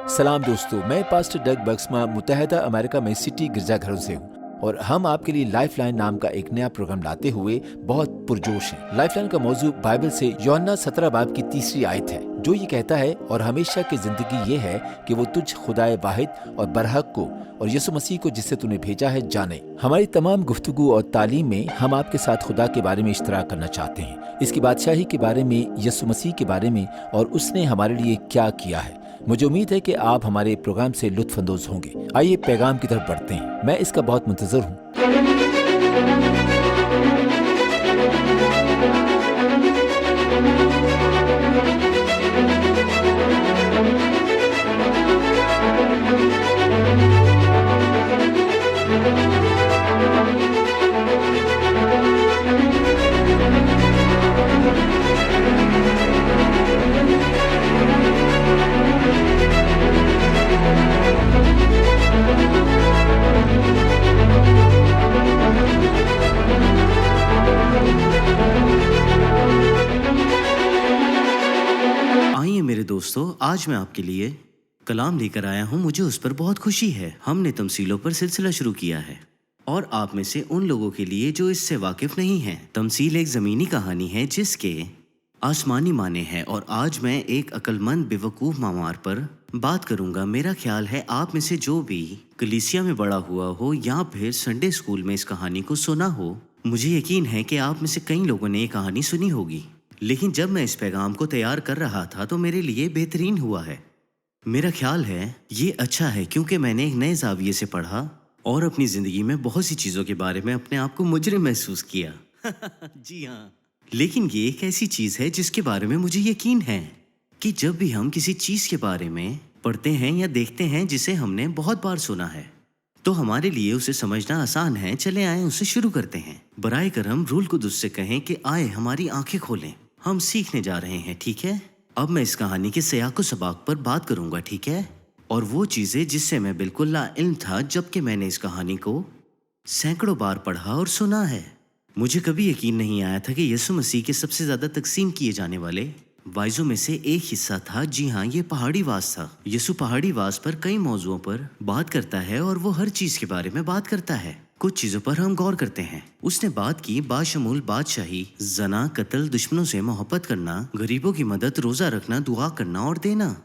सलाम दोस्तों, मैं पास्टर डग बक्समा मुत्तहदा अमेरिका में सिटी गिरजाघरों से हूँ और हम आपके लिए लाइफलाइन नाम का एक नया प्रोग्राम लाते हुए बहुत पुरजोश हैं। लाइफलाइन का मौजू बाइबल से यूहन्ना 17 बाब की तीसरी आयत है, जो ये कहता है, और हमेशा की जिंदगी ये है कि वो तुझ खुदाए वाहिद और बरहक को और यीशु मसीह को जिससे तूने भेजा है जाने। हमारी तमाम गुफ्तगू और तालीम में हम आपके साथ खुदा के बारे में इश्तराक करना चाहते हैं, इसकी बादशाही के बारे में, यीशु मसीह के बारे में और उसने हमारे लिए क्या किया है। मुझे उम्मीद है कि आप हमारे प्रोग्राम से लुत्फ अंदोज होंगे। आइए पैगाम की तरफ बढ़ते हैं। मैं इसका बहुत मुंतजर हूँ। आइए मेरे दोस्तों, आज मैं आपके लिए कलाम लेकर आया हूँ। मुझे उस पर बहुत खुशी है। हमने तमसीलों पर सिलसिला शुरू किया है और आप में से उन लोगों के लिए जो इससे वाकिफ नहीं हैं, तमसील एक ज़मीनी कहानी है जिसके आसमानी माने हैं। और आज मैं एक अक्लमंद बेवकूफ़ मामार पर बात करूंगा। मेरा ख्याल है आप में से जो भी कलीसिया में बड़ा हुआ हो या फिर संडे स्कूल में इस कहानी को सुना हो, मुझे यकीन है कि आप में से कई लोगों ने ये कहानी सुनी होगी। लेकिन जब मैं इस पैगाम को तैयार कर रहा था तो मेरे लिए बेहतरीन हुआ है। मेरा ख्याल है ये अच्छा है क्योंकि मैंने एक नए ज़ाविये से पढ़ा और अपनी ज़िंदगी में बहुत सी चीज़ों के बारे में अपने आप को मुजरिम महसूस किया। जी हाँ, लेकिन ये एक ऐसी चीज़ है जिसके बारे में मुझे यकीन है कि जब भी हम किसी चीज़ के बारे में पढ़ते हैं या देखते हैं जिसे हमने बहुत बार सुना है, तो हमारे लिए उसे समझना आसान है। चले आए उसे शुरू करते हैं। बराए करम रूल कुदुस से कहें कि आए हमारी आंखें खोलें, हम सीखने जा रहे हैं। ठीक है, अब मैं इस कहानी के सियाको सबाक पर बात करूंगा। ठीक है, और वो चीज़ें जिससे मैं बिल्कुल लाइल्म था जबकि मैंने इस कहानी को सैकड़ों बार पढ़ा और सुना है। मुझे कभी यकीन नहीं आया था कि यीशु मसीह के सबसे ज़्यादा तकसीम किए जाने वाले वाइजों में से एक हिस्सा था। जी हाँ, ये पहाड़ी वास था। यीशु पहाड़ी वास पर कई मौजुओं पर बात करता है और वो हर चीज़ के बारे में बात करता है। कुछ चीज़ों पर हम गौर करते हैं। उसने बात की बाशमूल बादशाही, जना, कत्ल, दुश्मनों से मोहब्बत करना, गरीबों की मदद, रोज़ा रखना, दुआ करना और देना।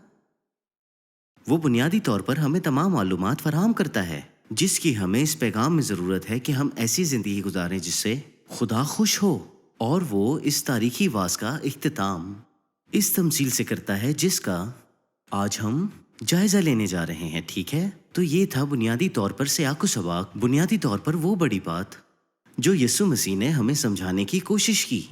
वो बुनियादी तौर पर हमें तमाम मालूमात फराहम करता है जिसकी हमें इस पैगाम में ज़रूरत है कि हम ऐसी ज़िंदगी गुजारें जिससे खुदा खुश हो। और वो इस तारीखी वास का इख्तिताम इस तमसील से करता है जिसका आज हम जायजा लेने जा रहे हैं। ठीक है, तो ये था बुनियादी तौर पर सियाको सबाक, बुनियादी तौर पर वो बड़ी बात जो यीशु मसीह ने हमें समझाने की कोशिश की।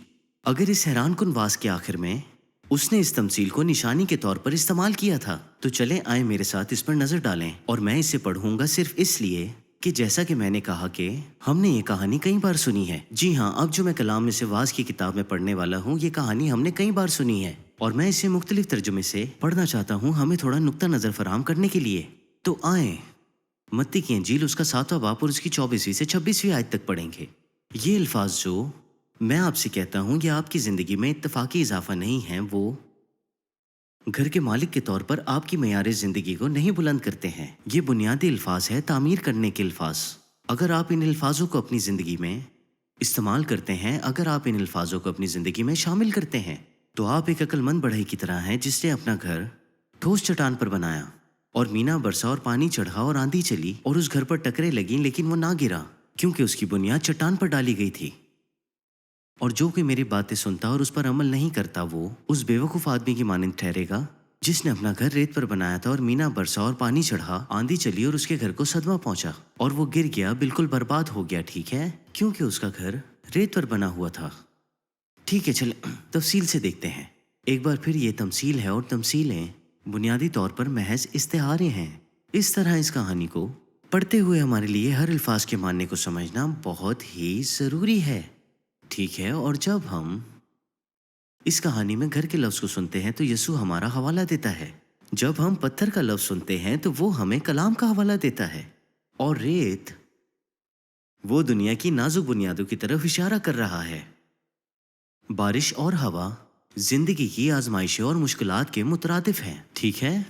अगर इस हैरान कुन वास के आखिर में उसने इस तमसील को निशानी के तौर पर इस्तेमाल किया था, तो चले आए मेरे साथ इस पर नजर डालें। और मैं इसे पढ़ूंगा सिर्फ इसलिए कि जैसा कि मैंने कहा कि हमने ये कहानी कई बार सुनी है। जी हाँ, अब जो मैं कलाम में से वाज की किताब में पढ़ने वाला हूँ, ये कहानी हमने कई बार सुनी है और मैं इसे मुख्तलिफ तर्जुमे से पढ़ना चाहता हूँ, हमें थोड़ा नुक्ता नज़र फराहम करने के लिए। तो आए मत्ती की इंजील उसका 7वां बाब और उसकी 24वीं से 26वीं आयत तक पढ़ेंगे। ये अल्फाज जो मैं आपसे कहता हूँ ये आपकी ज़िंदगी में इत्तफाकी इजाफा नहीं है, वो घर के मालिक के तौर पर आपकी मयार ज़िंदगी को नहीं बुलंद करते हैं। ये बुनियादी अल्फाज है, तामीर करने के अल्फाज। अगर आप इन अल्फाजों को अपनी ज़िंदगी में इस्तेमाल करते हैं, अगर आप इन अल्फाजों को अपनी ज़िंदगी में शामिल करते हैं, तो आप एक अक्लमंद बढ़ई की तरह हैं जिसने अपना घर ठोस चट्टान पर बनाया और मीना बरसा और पानी चढ़ा और आंधी चली और उस घर पर टकरे लगी, लेकिन वो ना गिरा क्योंकि उसकी बुनियाद चट्टान पर डाली गई थी। और जो कोई मेरी बातें सुनता और उस पर अमल नहीं करता, वो उस बेवकूफ़ आदमी की मानंद ठहरेगा जिसने अपना घर रेत पर बनाया था और मीना बरसा और पानी चढ़ा, आंधी चली और उसके घर को सदमा पहुंचा और वो गिर गया, बिल्कुल बर्बाद हो गया। ठीक है, क्योंकि उसका घर रेत पर बना हुआ था। ठीक है, चले तफसील से देखते हैं एक बार फिर। ये तमसील है और तमसीलें बुनियादी तौर पर महज इस्तिहारे हैं। इस तरह इस कहानी को पढ़ते हुए हमारे लिए हर अल्फाज के मानने को समझना बहुत ही ज़रूरी है। ठीक है, और जब हम इस कहानी में घर के लफ्ज़ को सुनते हैं तो यीशु हमारा हवाला देता है। जब हम पत्थर का लफ्ज़ सुनते हैं तो वो हमें कलाम का हवाला देता है। और रेत वो दुनिया की नाजुक बुनियादों की तरफ इशारा कर रहा है। बारिश और हवा जिंदगी की आजमाइशें और मुश्किलात के मुतरादिफ हैं। ठीक है,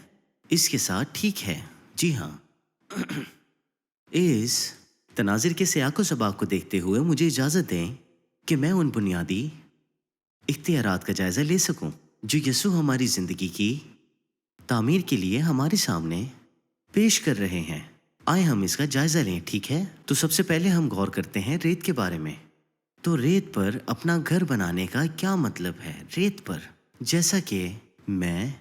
इसके साथ ठीक है। जी हाँ, इस तनाज़िर के सियाक़ो सबाक़ को देखते हुए मुझे इजाज़त दें कि मैं उन बुनियादी इख्तियारात का जायज़ा ले सकूं जो यसू हमारी ज़िंदगी की तामीर के लिए हमारे सामने पेश कर रहे हैं। आए हम इसका जायज़ा लें, ठीक है? तो सबसे पहले हम गौर करते हैं रेत के बारे में। तो रेत पर अपना घर बनाने का क्या मतलब है? रेत पर, जैसा कि मैं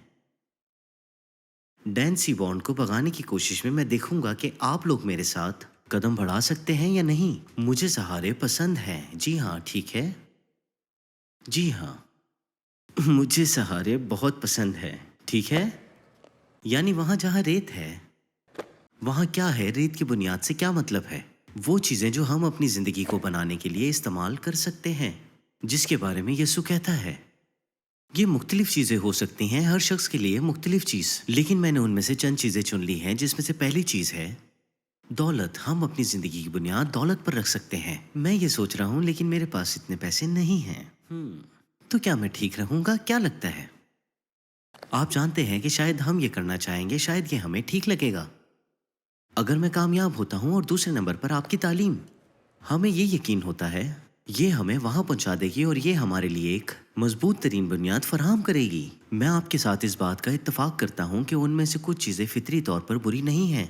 डैन सीबॉन्ड को भगाने की कोशिश में मैं देखूंगा कि आप लोग मेरे साथ कदम बढ़ा सकते हैं या नहीं। मुझे सहारे पसंद हैं। जी हाँ, ठीक है। जी हाँ, मुझे सहारे बहुत पसंद है, ठीक है। यानी वहाँ जहाँ रेत है, वहाँ क्या है? रेत की बुनियाद से क्या मतलब है? वो चीज़ें जो हम अपनी ज़िंदगी को बनाने के लिए इस्तेमाल कर सकते हैं, जिसके बारे में यीशु कहता है। ये मुख्तलिफ चीज़ें हो सकती हैं, हर शख्स के लिए मुख्तलिफ चीज़, लेकिन मैंने उनमें से चंद चीज़ें चुन ली हैं, जिसमें से पहली चीज़ है दौलत। हम अपनी ज़िंदगी की बुनियाद दौलत पर रख सकते हैं। मैं ये सोच रहा हूँ, लेकिन मेरे पास इतने पैसे नहीं हैं। तो क्या मैं ठीक रहूँगा? क्या लगता है? आप जानते हैं कि शायद हम ये करना चाहेंगे, शायद ये हमें ठीक लगेगा। अगर मैं कामयाब होता हूँ और दूसरे नंबर पर आपकी तालीम, हमें ये यकीन होता है ये हमें वहाँ पहुँचा देगी और ये हमारे लिए एक मजबूत तरीन बुनियाद फराहम करेगी। मैं आपके साथ इस बात का इत्तफाक करता हूँ कि उनमें से कुछ चीज़ें फितरी तौर पर बुरी नहीं हैं।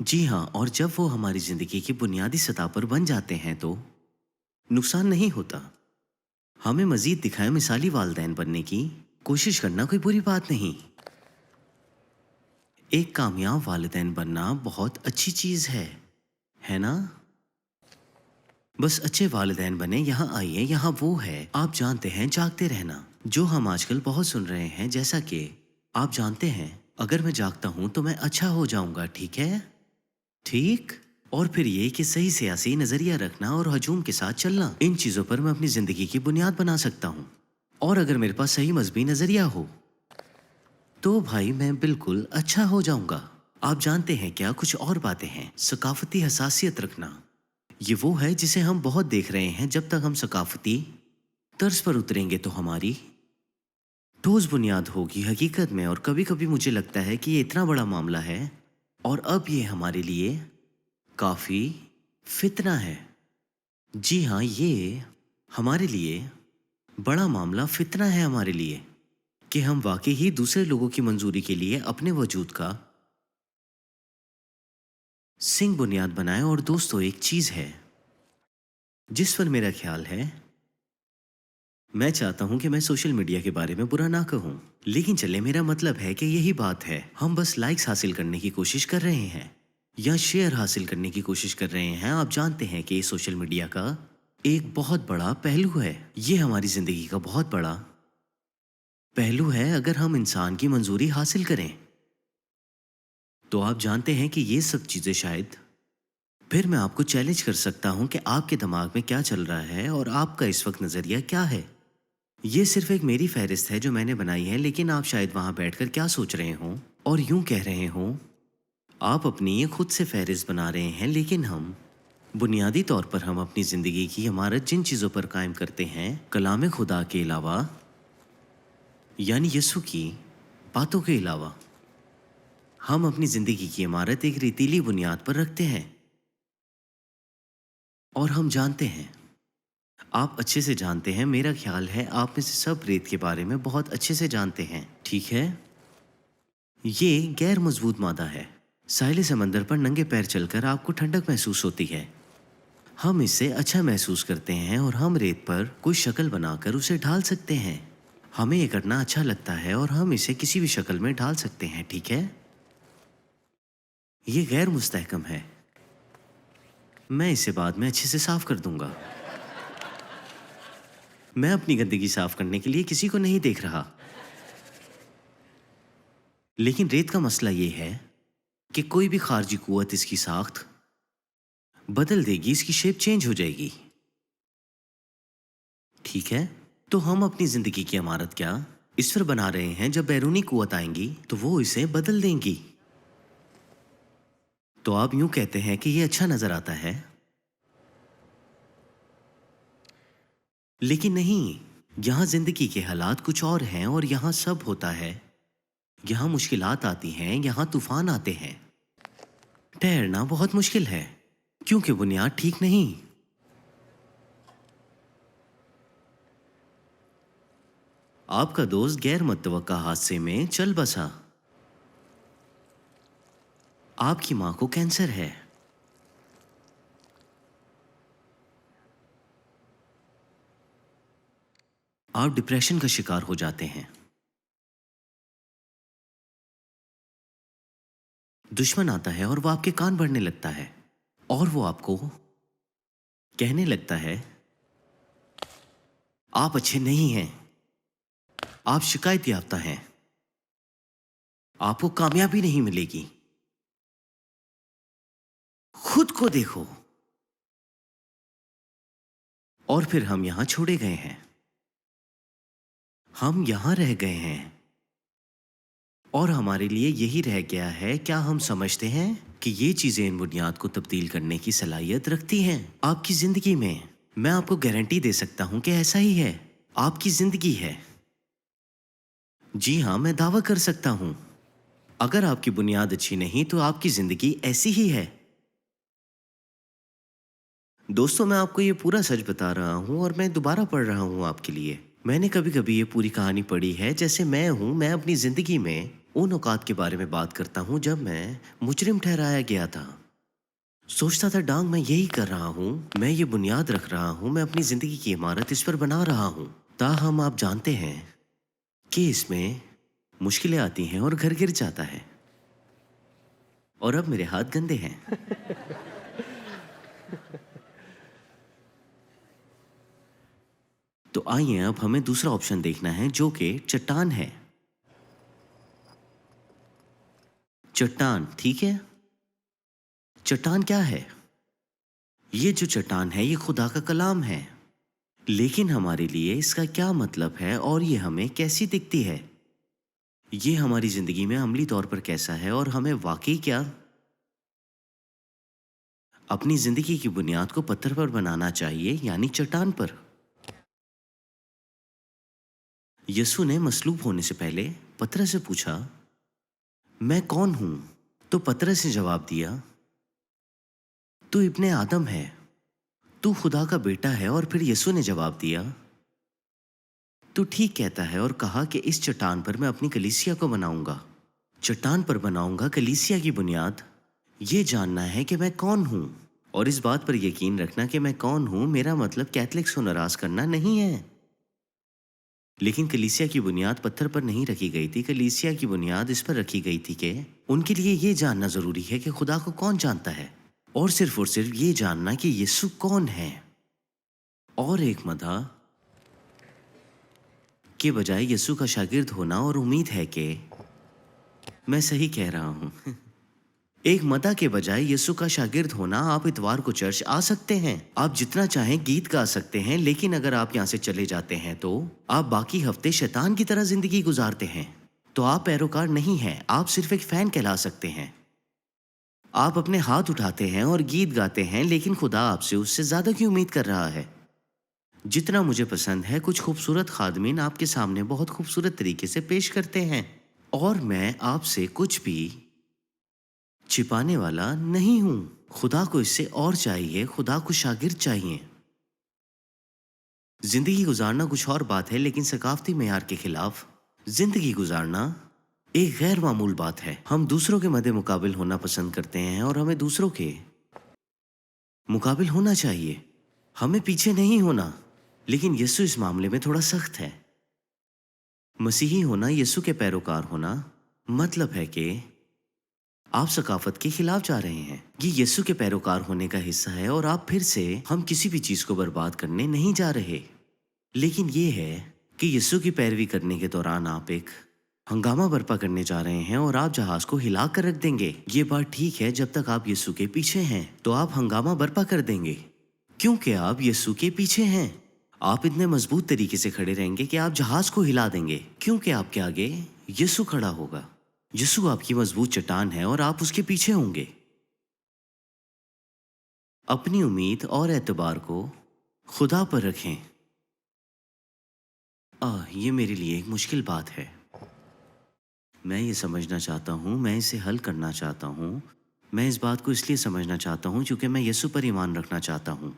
जी हाँ, और जब वो हमारी ज़िंदगी की बुनियादी सतह पर बन जाते हैं तो नुकसान नहीं होता। हमें मज़ीद दिखाए मिसाली वालिदैन बनने की कोशिश करना कोई बुरी बात नहीं। एक कामयाब वालिदैन बनना बहुत अच्छी चीज़ है ना? बस अच्छे वालिदैन बने। यहाँ आइए, यहाँ वो है, आप जानते हैं, जागते रहना, जो हम आजकल बहुत सुन रहे हैं। जैसा कि आप जानते हैं, अगर मैं जागता हूँ तो मैं अच्छा हो जाऊँगा, ठीक है? ठीक। और फिर ये कि सही सियासी नज़रिया रखना और हजूम के साथ चलना, इन चीज़ों पर मैं अपनी ज़िंदगी की बुनियाद बना सकता हूँ। और अगर मेरे पास सही मजहबी नज़रिया हो तो भाई मैं बिल्कुल अच्छा हो जाऊँगा। आप जानते हैं क्या, कुछ और बातें हैं। सकाफती हसासियत रखना, ये वो है जिसे हम बहुत देख रहे हैं। जब तक हम सकाफती तर्ज पर उतरेंगे तो हमारी ठोस बुनियाद होगी हकीकत में। और कभी कभी मुझे लगता है कि ये इतना बड़ा मामला है और अब ये हमारे लिए काफ़ी फितना है। जी हाँ, ये हमारे लिए बड़ा मामला फितना है हमारे लिए, कि हम वाकई ही दूसरे लोगों की मंजूरी के लिए अपने वजूद का सिंग बुनियाद बनाएं। और दोस्तों, एक चीज़ है जिस पर मेरा ख्याल है, मैं चाहता हूं कि मैं सोशल मीडिया के बारे में बुरा ना कहूं, लेकिन चले, मेरा मतलब है कि यही बात है। हम बस लाइक्स हासिल करने की कोशिश कर रहे हैं या शेयर हासिल करने की कोशिश कर रहे हैं। आप जानते हैं कि सोशल मीडिया का एक बहुत बड़ा पहलू है। ये हमारी ज़िंदगी का बहुत बड़ा पहलू है। अगर हम इंसान की मंजूरी हासिल करें तो आप जानते हैं कि ये सब चीज़ें शायद, फिर मैं आपको चैलेंज कर सकता हूं कि आपके दिमाग में क्या चल रहा है और आपका इस वक्त नज़रिया क्या है। ये सिर्फ एक मेरी फहरिस्त है जो मैंने बनाई है, लेकिन आप शायद वहां बैठकर क्या सोच रहे हों और यूं कह रहे हों, आप अपनी ये खुद से फहरिस्त बना रहे हैं। लेकिन हम बुनियादी तौर पर हम अपनी ज़िंदगी की इमारत जिन चीज़ों पर कायम करते हैं, कलाम खुदा के अलावा, यानी यीशु की बातों के अलावा, हम अपनी ज़िंदगी की इमारत एक रेतीली बुनियाद पर रखते हैं। और हम जानते हैं, आप अच्छे से जानते हैं, मेरा ख्याल है आप में से सब रेत के बारे में बहुत अच्छे से जानते हैं, ठीक है? ये गैर मजबूत मादा है। साहिल समंदर पर नंगे पैर चलकर आपको ठंडक महसूस होती है। हम इससे अच्छा महसूस करते हैं और हम रेत पर कोई शक्ल बनाकर उसे ढाल सकते हैं। हमें ये करना अच्छा लगता है और हम इसे किसी भी शक्ल में ढाल सकते हैं, ठीक है? ये गैर मुस्तहकम है। मैं इसे बाद में अच्छे से साफ कर दूंगा। मैं अपनी गंदगी साफ करने के लिए किसी को नहीं देख रहा। लेकिन रेत का मसला ये है कि कोई भी खारजी कुव्वत इसकी साख्त बदल देगी, इसकी शेप चेंज हो जाएगी, ठीक है? तो हम अपनी जिंदगी की इमारत क्या इस पर बना रहे हैं, जब बैरूनी कुव्वत आएंगी तो वो इसे बदल देंगी। तो आप यूं कहते हैं कि ये अच्छा नजर आता है, लेकिन नहीं, यहां जिंदगी के हालात कुछ और हैं और यहां सब होता है یہاں مشکلات آتی ہیں، یہاں طوفان آتے ہیں، ٹھہرنا بہت مشکل ہے کیونکہ بنیاد ٹھیک نہیں۔ آپ کا دوست غیر متوقع حادثے میں چل بسا۔ آپ کی ماں کو کینسر ہے۔ آپ ڈپریشن کا شکار ہو جاتے ہیں۔ دشمن آتا ہے اور وہ آپ کے کان بھرنے لگتا ہے اور وہ آپ کو کہنے لگتا ہے آپ اچھے نہیں ہیں، آپ شکایت یافتہ ہیں، آپ کو کامیابی نہیں ملے گی، خود کو دیکھو۔ اور پھر ہم یہاں چھوڑے گئے ہیں، ہم یہاں رہ گئے ہیں اور ہمارے لیے یہی رہ گیا ہے۔ کیا ہم سمجھتے ہیں کہ یہ چیزیں ان بنیاد کو تبدیل کرنے کی صلاحیت رکھتی ہیں آپ کی زندگی میں؟ میں آپ کو گارنٹی دے سکتا ہوں کہ ایسا ہی ہے۔ آپ کی زندگی ہے۔ جی ہاں، میں دعویٰ کر سکتا ہوں اگر آپ کی بنیاد اچھی نہیں تو آپ کی زندگی ایسی ہی ہے۔ دوستو، میں آپ کو یہ پورا سچ بتا رہا ہوں اور میں دوبارہ پڑھ رہا ہوں آپ کے لیے۔ میں نے کبھی کبھی یہ پوری کہانی پڑھی ہے جیسے میں ہوں۔ میں اپنی زندگی میں ان اوقات کے بارے میں بات کرتا ہوں جب میں مجرم ٹھہرایا گیا تھا۔ سوچتا تھا ڈانگ میں یہی کر رہا ہوں، میں یہ بنیاد رکھ رہا ہوں، میں اپنی زندگی کی عمارت اس پر بنا رہا ہوں۔ تاہم آپ جانتے ہیں کہ اس میں مشکلیں آتی ہیں اور گھر گر جاتا ہے، اور اب میرے ہاتھ گندے ہیں۔ تو آئیے اب ہمیں دوسرا آپشن دیکھنا ہے جو کہ چٹان ہے۔ چٹان، ٹھیک ہے؟ چٹان کیا ہے؟ یہ جو چٹان ہے یہ خدا کا کلام ہے، لیکن ہمارے لیے اس کا کیا مطلب ہے اور یہ ہمیں کیسی دکھتی ہے؟ یہ ہماری زندگی میں عملی طور پر کیسا ہے اور ہمیں واقعی کیا اپنی زندگی کی بنیاد کو پتھر پر بنانا چاہیے، یعنی چٹان پر؟ یسوع نے مصلوب ہونے سے پہلے پترس سے پوچھا، میں کون ہوں؟ تو پترس نے جواب دیا، تو ابن آدم ہے، تو خدا کا بیٹا ہے۔ اور پھر یسوع نے جواب دیا، تو ٹھیک کہتا ہے، اور کہا کہ اس چٹان پر میں اپنی کلیسیا کو بناؤں گا۔ چٹان پر بناؤں گا کلیسیا کی بنیاد یہ جاننا ہے کہ میں کون ہوں، اور اس بات پر یقین رکھنا کہ میں کون ہوں میرا مطلب کیتھلکس کو ناراض کرنا نہیں ہے۔ لیکن کلیسیا کی بنیاد پتھر پر نہیں رکھی گئی تھی، کلیسیا کی بنیاد اس پر رکھی گئی تھی کہ ان کے لیے یہ جاننا ضروری ہے کہ خدا کو کون جانتا ہے، اور صرف یہ جاننا کہ یسوع کون ہے۔ اور ایک مدعا کے بجائے یسوع کا شاگرد ہونا، اور امید ہے کہ میں صحیح کہہ رہا ہوں۔ ایک مدعا کے بجائے یسوع کا شاگرد ہونا۔ آپ اتوار کو چرچ آ سکتے ہیں، آپ جتنا چاہیں گیت گا سکتے ہیں، لیکن اگر آپ یہاں سے چلے جاتے ہیں تو آپ باقی ہفتے شیطان کی طرح زندگی گزارتے ہیں، تو آپ پیروکار نہیں ہیں، آپ صرف ایک فین کہلا سکتے ہیں۔ آپ اپنے ہاتھ اٹھاتے ہیں اور گیت گاتے ہیں، لیکن خدا آپ سے اس سے زیادہ کی امید کر رہا ہے۔ جتنا مجھے پسند ہے، کچھ خوبصورت خادمین آپ کے سامنے بہت خوبصورت طریقے سے پیش کرتے ہیں، اور میں آپ سے کچھ بھی چھپانے والا نہیں ہوں۔ خدا کو اس سے اور چاہیے، خدا کو شاگرد چاہیے۔ زندگی گزارنا کچھ اور بات ہے، لیکن ثقافتی معیار کے خلاف زندگی گزارنا ایک غیر معمول بات ہے۔ ہم دوسروں کے مد مقابل ہونا پسند کرتے ہیں، اور ہمیں دوسروں کے مقابل ہونا چاہیے، ہمیں پیچھے نہیں ہونا۔ لیکن یسوع اس معاملے میں تھوڑا سخت ہے۔ مسیحی ہونا، یسوع کے پیروکار ہونا، مطلب ہے کہ آپ ثقافت کے خلاف جا رہے ہیں۔ یہ یسوع کے پیروکار ہونے کا حصہ ہے، اور آپ پھر سے ہم کسی بھی چیز کو برباد کرنے نہیں جا رہے، لیکن یہ ہے کہ یسوع کی پیروی کرنے کے دوران آپ ایک ہنگامہ برپا کرنے جا رہے ہیں، اور آپ جہاز کو ہلا کر رکھ دیں گے۔ یہ بات ٹھیک ہے، جب تک آپ یسوع کے پیچھے ہیں تو آپ ہنگامہ برپا کر دیں گے، کیونکہ آپ یسوع کے پیچھے ہیں۔ آپ اتنے مضبوط طریقے سے کھڑے رہیں گے کہ آپ جہاز کو ہلا دیں گے، کیونکہ آپ کے آگے یسوع کھڑا ہوگا۔ یسوع آپ کی مضبوط چٹان ہے، اور آپ اس کے پیچھے ہوں گے۔ اپنی امید اور اعتبار کو خدا پر رکھیں۔ یہ میرے لیے ایک مشکل بات ہے۔ میں یہ سمجھنا چاہتا ہوں، میں اسے حل کرنا چاہتا ہوں، میں اس بات کو اس لیے سمجھنا چاہتا ہوں کیونکہ میں یسوع پر ایمان رکھنا چاہتا ہوں۔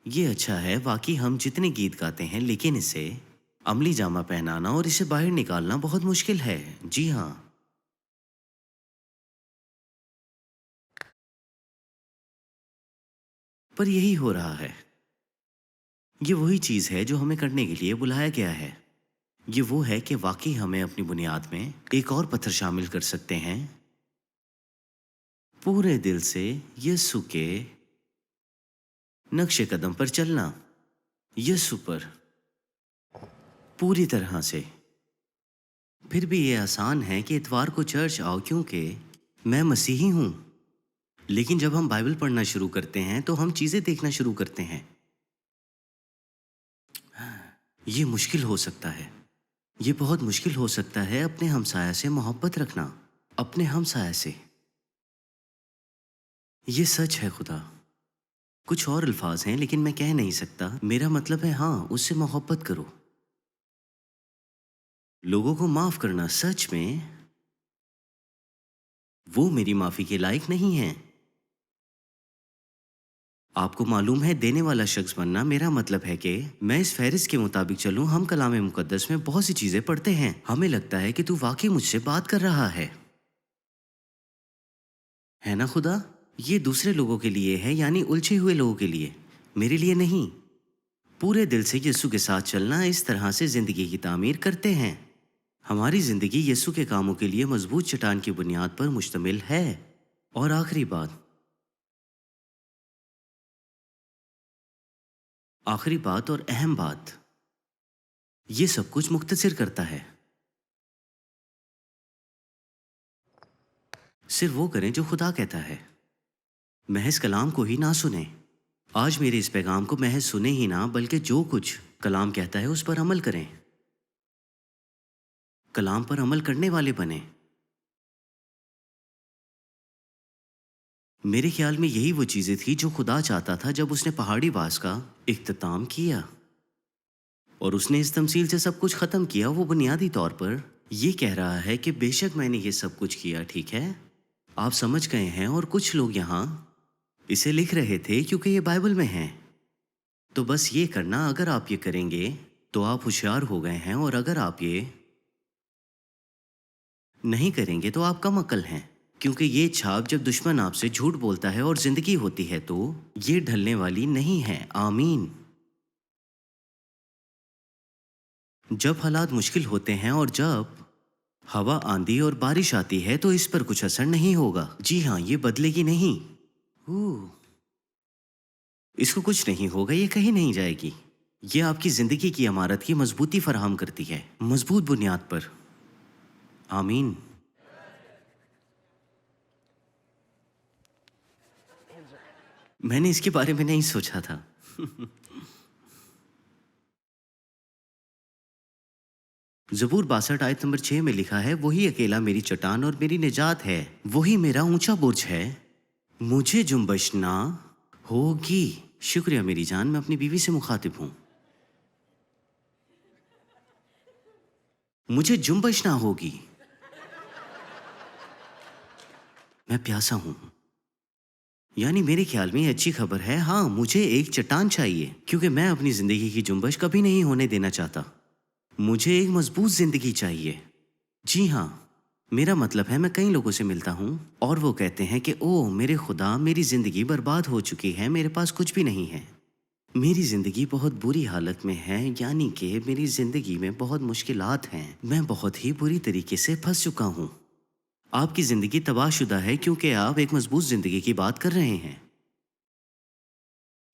یہ اچھا ہے، واقعی ہم جتنے گیت گاتے ہیں، لیکن اسے عملی جامہ پہنانا اور اسے باہر نکالنا بہت مشکل ہے۔ جی ہاں، پر یہی ہو رہا ہے۔ یہ وہی چیز ہے جو ہمیں کرنے کے لیے بلایا گیا ہے۔ یہ وہ ہے کہ واقعی ہمیں اپنی بنیاد میں ایک اور پتھر شامل کر سکتے ہیں، پورے دل سے یسوع کے نقش قدم پر چلنا، یسوع پر پوری طرح سے۔ پھر بھی یہ آسان ہے کہ اتوار کو چرچ آؤ کیونکہ میں مسیحی ہوں، لیکن جب ہم بائبل پڑھنا شروع کرتے ہیں تو ہم چیزیں دیکھنا شروع کرتے ہیں۔ یہ مشکل ہو سکتا ہے، یہ بہت مشکل ہو سکتا ہے اپنے ہمسایہ سے محبت رکھنا، اپنے ہمسایہ سے۔ یہ سچ ہے خدا۔ کچھ اور الفاظ ہیں لیکن میں کہہ نہیں سکتا، میرا مطلب ہے ہاں، اس سے محبت کرو، لوگوں کو معاف کرنا۔ سچ میں وہ میری معافی کے لائق نہیں ہیں۔ آپ کو معلوم ہے، دینے والا شخص بننا، میرا مطلب ہے کہ میں اس فہرست کے مطابق چلوں۔ ہم کلام مقدس میں بہت سی چیزیں پڑھتے ہیں، ہمیں لگتا ہے کہ تو واقعی مجھ سے بات کر رہا ہے نا خدا؟ یہ دوسرے لوگوں کے لیے ہے، یعنی الجھے ہوئے لوگوں کے لیے، میرے لیے نہیں۔ پورے دل سے یسوع کے ساتھ چلنا، اس طرح سے زندگی کی تعمیر کرتے ہیں۔ ہماری زندگی یسوع کے کاموں کے لیے مضبوط چٹان کی بنیاد پر مشتمل ہے۔ اور آخری بات اور اہم بات، یہ سب کچھ مختصر کرتا ہے۔ صرف وہ کریں جو خدا کہتا ہے، محض کلام کو ہی نہ سنیں۔ آج میرے اس پیغام کو محض سنیں ہی نہ، بلکہ جو کچھ کلام کہتا ہے اس پر عمل کریں، کلام پر عمل کرنے والے بنیں۔ میرے خیال میں یہی وہ چیزیں تھی جو خدا چاہتا تھا جب اس نے پہاڑی واس کا اختتام کیا، اور اس نے اس تمثیل سے سب کچھ ختم کیا۔ وہ بنیادی طور پر یہ کہہ رہا ہے کہ بے شک میں نے یہ سب کچھ کیا، ٹھیک ہے، آپ سمجھ گئے ہیں، اور کچھ لوگ یہاں اسے لکھ رہے تھے کیونکہ یہ بائبل میں ہیں۔ تو بس یہ کرنا، اگر آپ یہ کریں گے تو آپ ہوشیار ہو گئے ہیں، اور اگر آپ یہ نہیں کریں گے تو آپ کم عقل ہیں، کیونکہ یہ چھاپ جب دشمن آپ سے جھوٹ بولتا ہے اور زندگی ہوتی ہے تو یہ ڈھلنے والی نہیں ہے۔ آمین۔ جب حالات مشکل ہوتے ہیں اور جب ہوا، آندھی اور بارش آتی ہے تو اس پر کچھ اثر نہیں ہوگا۔ جی ہاں، یہ بدلے گی نہیں، اس کو کچھ نہیں ہوگا، یہ کہیں نہیں جائے گی۔ یہ آپ کی زندگی کی عمارت کی مضبوطی فراہم کرتی ہے، مضبوط بنیاد پر۔ آمین۔ میں نے اس کے بارے میں نہیں سوچا تھا۔ زبور 62 آیت نمبر 6 میں لکھا ہے، وہی اکیلا میری چٹان اور میری نجات ہے، وہی میرا اونچا برج ہے، مجھے جنبش نہ ہوگی۔ شکریہ میری جان، میں اپنی بیوی سے مخاطب ہوں۔ مجھے جنبش نہ ہوگی۔ میں پیاسا ہوں، یعنی میرے خیال میں یہ اچھی خبر ہے۔ ہاں، مجھے ایک چٹان چاہیے، کیونکہ میں اپنی زندگی کی جنبش کبھی نہیں ہونے دینا چاہتا۔ مجھے ایک مضبوط زندگی چاہیے۔ جی ہاں، میرا مطلب ہے، میں کئی لوگوں سے ملتا ہوں اور وہ کہتے ہیں کہ اوہ میرے خدا، میری زندگی برباد ہو چکی ہے، میرے پاس کچھ بھی نہیں ہے، میری زندگی بہت بری حالت میں ہے، یعنی کہ میری زندگی میں بہت مشکلات ہیں، میں بہت ہی بری طریقے سے پھنس چکا ہوں۔ آپ کی زندگی تباہ شدہ ہے کیونکہ آپ ایک مضبوط زندگی کی بات کر رہے ہیں،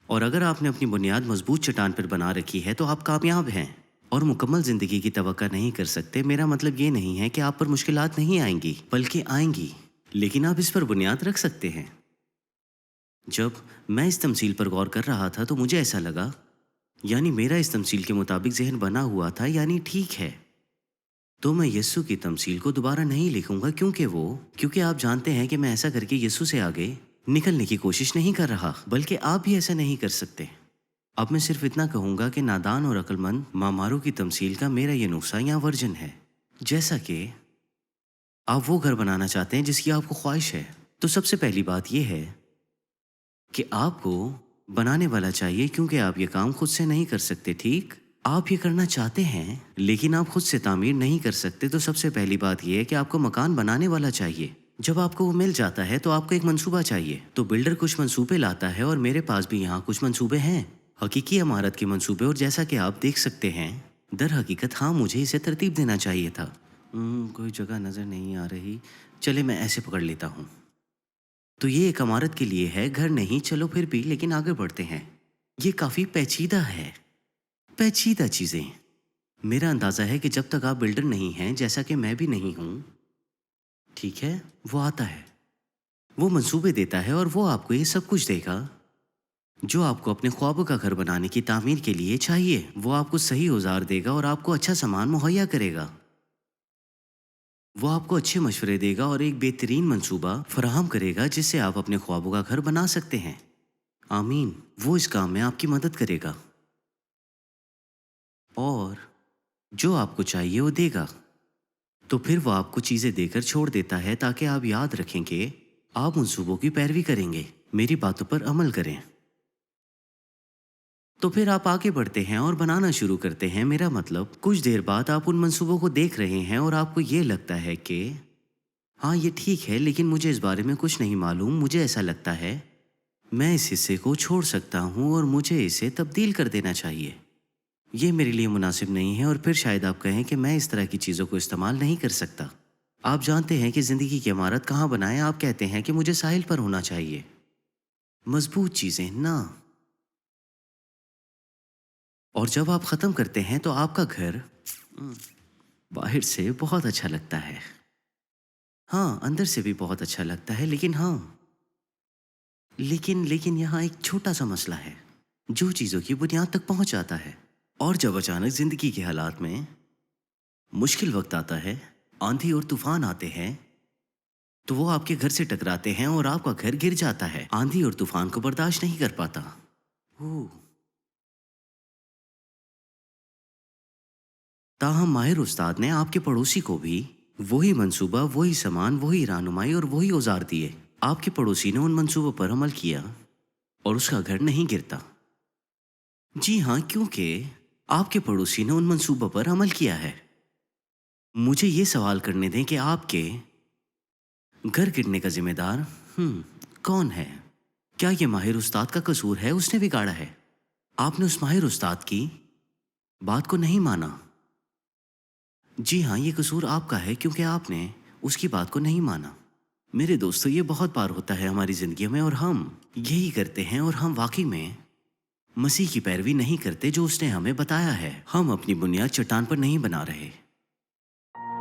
اور اگر آپ نے اپنی بنیاد مضبوط چٹان پر بنا رکھی ہے تو آپ کامیاب ہیں اور مکمل زندگی کی توقع نہیں کر سکتے۔ میرا مطلب یہ نہیں ہے کہ آپ پر مشکلات نہیں آئیں گی، بلکہ آئیں گی، لیکن آپ اس پر بنیاد رکھ سکتے ہیں۔ جب میں اس تمثیل پر غور کر رہا تھا تو مجھے ایسا لگا، یعنی میرا اس تمثیل کے مطابق ذہن بنا ہوا تھا، یعنی ٹھیک ہے، تو میں یسوع کی تمثیل کو دوبارہ نہیں لکھوں گا، کیونکہ آپ جانتے ہیں کہ میں ایسا کر کے یسوع سے آگے نکلنے کی کوشش نہیں کر رہا، بلکہ آپ بھی ایسا نہیں کر سکتے۔ اب میں صرف اتنا کہوں گا کہ نادان اور عقل مند ماماروں کی تمثیل کا میرا یہ نسخہ یا ورژن ہے۔ जैसा कि आप वो घर बनाना चाहते हैं जिसकी आपको ख्वाहिश है, तो सबसे पहली बात यह है कि आपको बनाने वाला चाहिए, क्योंकि आप ये काम खुद से नहीं कर सकते। ठीक, आप ये करना चाहते हैं लेकिन आप खुद से तामीर नहीं कर सकते, तो सबसे पहली बात यह है कि आपको मकान बनाने वाला चाहिए। जब आपको वो मिल जाता है तो आपको एक मंसूबा चाहिए। तो बिल्डर कुछ मंसूबे लाता है और मेरे पास भी यहाँ कुछ मंसूबे हैं, हकीकी इमारत के मंसूबे। और जैसा कि आप देख सकते हैं, दर हकीकत हाँ, मुझे इसे तरतीब देना चाहिए था। कोई जगह नज़र नहीं आ रही, चले मैं ऐसे पकड़ लेता हूँ। तो ये एक इमारत के लिए है, घर नहीं। चलो फिर भी, लेकिन आगे बढ़ते हैं। ये काफ़ी पेचीदा है, पेचीदा चीज़ें। मेरा अंदाज़ा है कि जब तक आप बिल्डर नहीं हैं, जैसा कि मैं भी नहीं हूँ, ठीक है, वो आता है, वो मंसूबे देता है और वो आपको ये सब कुछ देगा जो आपको अपने ख्वाबों का घर बनाने की तामीर के लिए चाहिए। वो आपको सही औजार देगा और आपको अच्छा सामान मुहैया करेगा। वो आपको अच्छे मशवरे देगा और एक बेहतरीन मंसूबा फराहम करेगा जिससे आप अपने ख्वाबों का घर बना सकते हैं। आमीन। वो इस काम में आपकी मदद करेगा और जो आपको चाहिए वो देगा। तो फिर वो आपको चीज़ें देकर छोड़ देता है ताकि आप याद रखें कि आप मंसूबों की पैरवी करेंगे, मेरी बातों पर अमल करें। तो फिर आप आगे बढ़ते हैं और बनाना शुरू करते हैं। मेरा मतलब, कुछ देर बाद आप उन मंसूबों को देख रहे हैं और आपको ये लगता है कि हाँ ये ठीक है, लेकिन मुझे इस बारे में कुछ नहीं मालूम। मुझे ऐसा लगता है मैं इस हिस्से को छोड़ सकता हूँ और मुझे इसे तब्दील कर देना चाहिए। ये मेरे लिए मुनासिब नहीं है। और फिर शायद आप कहें कि मैं इस तरह की चीज़ों को इस्तेमाल नहीं कर सकता। आप जानते हैं कि ज़िंदगी की इमारत कहाँ बनाएं। आप कहते हैं कि मुझे साहिल पर होना चाहिए, मजबूत चीज़ें ना। और जब आप ख़त्म करते हैं तो आपका घर बाहर से बहुत अच्छा लगता है, हाँ अंदर से भी बहुत अच्छा लगता है। लेकिन हाँ, लेकिन यहाँ एक छोटा सा मसला है जो चीज़ों की बुनियाद तक पहुंच जाता है। और जब अचानक ज़िंदगी के हालात में मुश्किल वक्त आता है, आंधी और तूफान आते हैं, तो वो आपके घर से टकराते हैं और आपका घर गिर जाता है। आंधी और तूफान को बर्दाश्त नहीं कर पाता। ताहम माहिर उस्ताद ने आपके पड़ोसी को भी वही मंसूबा, वही सामान, वही रहनुमाई और वही औजार दिए। आपके पड़ोसी ने उन मंसूबों पर अमल किया और उसका घर नहीं गिरता। जी हाँ, क्योंकि आपके पड़ोसी ने उन मंसूबों पर अमल किया है। मुझे ये सवाल करने दें कि आपके घर गिरने का जिम्मेदार कौन है? क्या ये माहिर उस्ताद का कसूर है? उसने बिगाड़ा है। आपने उस माहिर उस्ताद की बात को नहीं माना। जी हाँ, ये कसूर आपका है क्योंकि आपने उसकी बात को नहीं माना। मेरे दोस्तों, ये बहुत बार होता है हमारी ज़िंदगी में और हम यही करते हैं। और हम वाकई में मसीह की पैरवी नहीं करते जो उसने हमें बताया है। हम अपनी बुनियाद चट्टान पर नहीं बना रहे।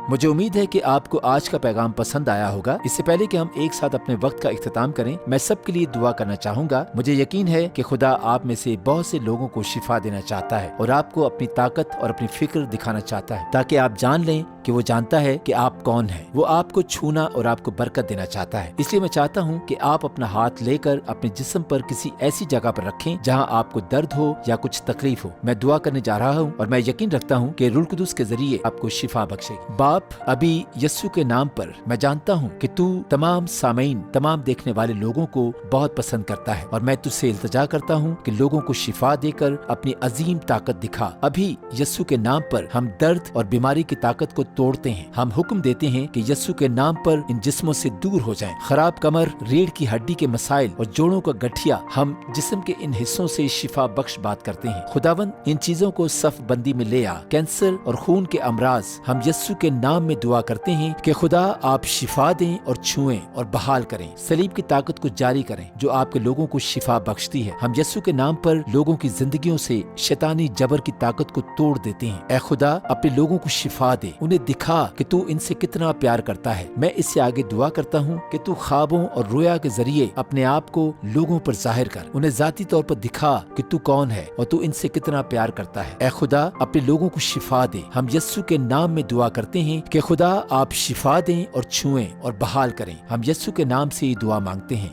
मुझे उम्मीद है कि आपको आज का पैगाम पसंद आया होगा। इससे पहले कि हम एक साथ अपने वक्त का इख्तिताम करें, मैं सबके लिए दुआ करना चाहूंगा। मुझे यकीन है कि खुदा आप में से बहुत से लोगों को शिफा देना चाहता है और आपको अपनी ताकत और अपनी फिक्र दिखाना चाहता है, ताकि आप जान लें कि वो जानता है कि आप कौन हैं। वो आपको छूना और आपको बरकत देना चाहता है। इसलिए मैं चाहता हूँ कि आप अपना हाथ लेकर अपने जिस्म पर किसी ऐसी जगह पर रखें जहाँ आपको दर्द हो या कुछ तकलीफ हो। मैं दुआ करने जा रहा हूँ और मैं यकीन रखता हूँ कि रूह कुदुस के जरिए आपको शिफा बख्शेगी। बाप, अभी यस्सु के नाम पर मैं जानता हूँ कि तू तमाम सामीन, तमाम देखने वाले लोगों को बहुत पसंद करता है और मैं तुझसे इल्तिजा करता हूँ कि लोगों को शिफा देकर अपनी अजीम ताकत दिखा। अभी यस्सु के नाम पर हम दर्द और बीमारी की ताकत को तोड़ते हैं। हम हुक्म देते हैं कि यस्सु के नाम पर इन जिस्मों से दूर हो जाएं। खराब कमर, रीढ़ की हड्डी के मसाइल और जोड़ों का गठिया, हम जिस्म के इन हिस्सों से शिफा बख्श बात करते हैं। खुदावन, इन चीजों को सफ बंदी में ले आ। कैंसर और खून के अमराज, हम यस्सु के नाम में दुआ करते हैं कि खुदा आप शिफा दें और छुएं और बहाल करें। सलीब की ताकत को जारी करें जो आपके लोगों को शिफा बख्शती है। हम यस्सु के नाम पर लोगों की जिंदगियों से शैतानी जबर की ताकत को तोड़ देते हैं। ऐ खुदा, अपने लोगों को शिफा दे, उन्हें दिखा कि तू इनसे कितना प्यार करता है। मैं इससे आगे दुआ करता हूँ कि तू ख्वाबों और रोया के जरिए अपने आप को लोगों पर जाहिर कर, उन्हें जाती तौर पर दिखा कि तू कौन है और तू इनसे कितना प्यार करता है। ऐ खुदा, अपने लोगों को शिफा दे। हम यस्सु के नाम में दुआ करते हैं कि खुदा आप शिफा दें और छुएं और बहाल करें। हम यस्सु के नाम से ये दुआ मांगते हैं,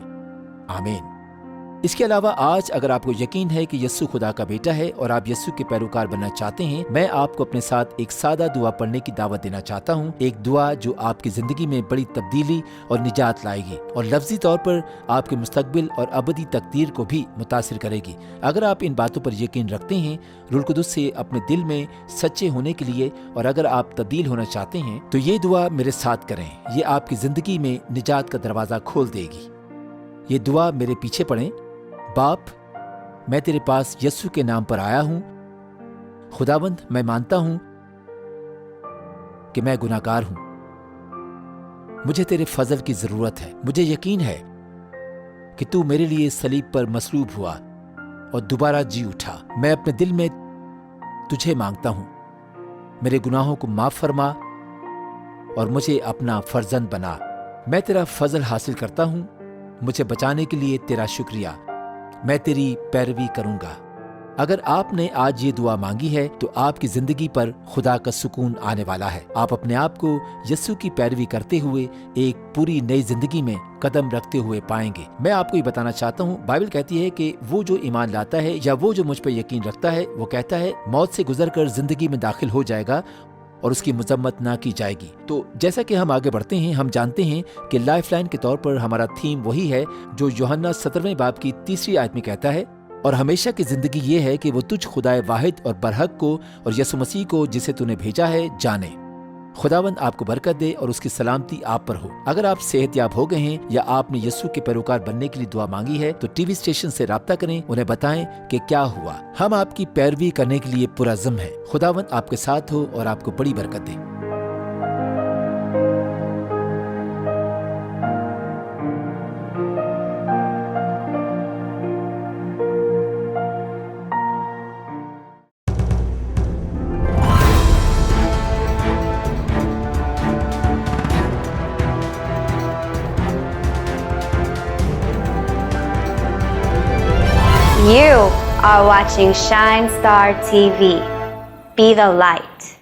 आमीन। اس کے علاوہ آج اگر آپ کو یقین ہے کہ یسوع خدا کا بیٹا ہے اور آپ یسوع کے پیروکار بننا چاہتے ہیں، میں آپ کو اپنے ساتھ ایک سادہ دعا پڑھنے کی دعوت دینا چاہتا ہوں، ایک دعا جو آپ کی زندگی میں بڑی تبدیلی اور نجات لائے گی اور لفظی طور پر آپ کے مستقبل اور ابدی تقدیر کو بھی متاثر کرے گی۔ اگر آپ ان باتوں پر یقین رکھتے ہیں روح القدس سے اپنے دل میں سچے ہونے کے لیے، اور اگر آپ تبدیل ہونا چاہتے ہیں تو یہ دعا میرے ساتھ کریں، یہ آپ کی زندگی میں نجات کا دروازہ کھول دے گی۔ یہ دعا میرے پیچھے پڑھیں۔ باپ، میں تیرے پاس یسوع کے نام پر آیا ہوں۔ خداوند، میں مانتا ہوں کہ میں گناہ گار ہوں، مجھے تیرے فضل کی ضرورت ہے۔ مجھے یقین ہے کہ تو میرے لیے صلیب پر مصلوب ہوا اور دوبارہ جی اٹھا۔ میں اپنے دل میں تجھے مانگتا ہوں، میرے گناہوں کو معاف فرما اور مجھے اپنا فرزند بنا۔ میں تیرا فضل حاصل کرتا ہوں، مجھے بچانے کے لیے تیرا شکریہ۔ میں تیری پیروی کروں گا۔ اگر آپ نے آج یہ دعا مانگی ہے تو آپ کی زندگی پر خدا کا سکون آنے والا ہے۔ آپ اپنے آپ کو یسوع کی پیروی کرتے ہوئے ایک پوری نئی زندگی میں قدم رکھتے ہوئے پائیں گے۔ میں آپ کو یہ بتانا چاہتا ہوں، بائبل کہتی ہے کہ وہ جو ایمان لاتا ہے یا وہ جو مجھ پہ یقین رکھتا ہے، وہ کہتا ہے موت سے گزر کر زندگی میں داخل ہو جائے گا اور اس کی مذمت نہ کی جائے گی۔ تو جیسا کہ ہم آگے بڑھتے ہیں، ہم جانتے ہیں کہ لائف لائن کے طور پر ہمارا تھیم وہی ہے جو یوحنا 17ویں باب کی 3 آیت میں کہتا ہے، اور ہمیشہ کی زندگی یہ ہے کہ وہ تجھ خدائے واحد اور برحق کو اور یسوع مسیح کو جسے تو نے بھیجا ہے جانے۔ خداوند آپ کو برکت دے اور اس کی سلامتی آپ پر ہو۔ اگر آپ صحت یاب ہو گئے ہیں یا آپ نے یسوع کے پیروکار بننے کے لیے دعا مانگی ہے تو ٹی وی اسٹیشن سے رابطہ کریں، انہیں بتائیں کہ کیا ہوا۔ ہم آپ کی پیروی کرنے کے لیے پرعزم ہیں۔ خداوند آپ کے ساتھ ہو اور آپ کو بڑی برکت دے۔ You are watching Shine Star TV. Be the light.